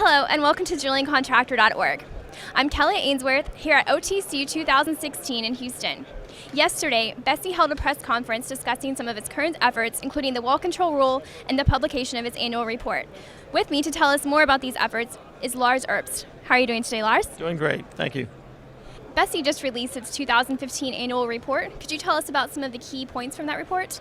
Hello, and welcome to drillingcontractor.org. I'm Kelly Ainsworth here at OTC 2016 in Houston. Yesterday, BSEE held a press conference discussing some of its current efforts, including the well control rule and the publication of its annual report. With me to tell us more about these efforts is Lars Erbst. How are you doing today, Lars? Doing great, thank you. BSEE just released its 2015 annual report. Could you tell us about some of the key points from that report?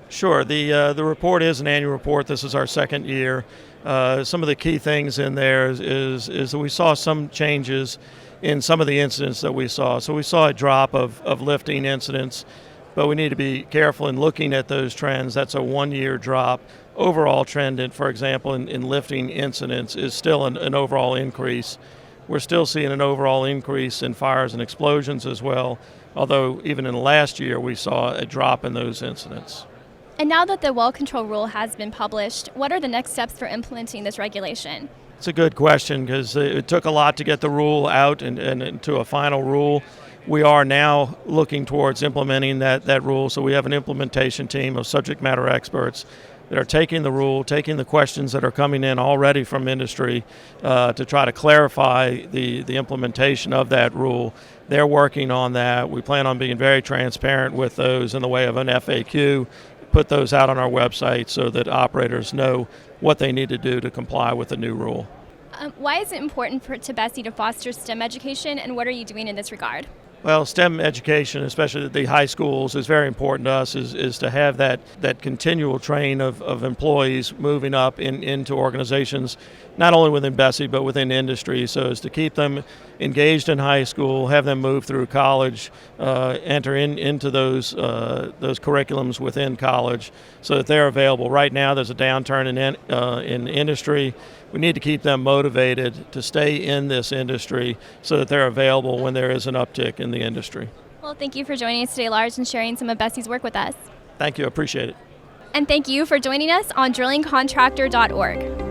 Sure, the report is an annual report. This is our second year. Some of the key things in there is that we saw some changes in some of the incidents that we saw. So we saw a drop of lifting incidents, but we need to be careful in looking at those trends. That's a one-year drop. Overall trend, for example, in lifting incidents is still an overall increase. We're still seeing an overall increase in fires and explosions as well, although even in the last year we saw a drop in those incidents. And now that the well control rule has been published, what are the next steps for implementing this regulation? It's a good question because it took a lot to get the rule out and to a final rule. We are now looking towards implementing that rule, so we have an implementation team of subject matter experts that are taking the rule, taking the questions that are coming in already from industry to try to clarify the implementation of that rule. They're working on that. We plan on being very transparent with those in the way of an FAQ, put those out on our website so that operators know what they need to do to comply with the new rule. Why is it important to BSEE to foster STEM education, and what are you doing in this regard? Well, STEM education, especially at the high schools, is very important to us, is to have that continual train of employees moving up into organizations, not only within BSEE, but within industry, so as to keep them engaged in high school, have them move through college, enter into those curriculums within college so that they're available. Right now there's a downturn in industry. We need to keep them motivated to stay in this industry so that they're available when there is an uptick in the industry. Well, thank you for joining us today, Lars, and sharing some of BSEE's work with us. Thank you, I appreciate it. And thank you for joining us on drillingcontractor.org.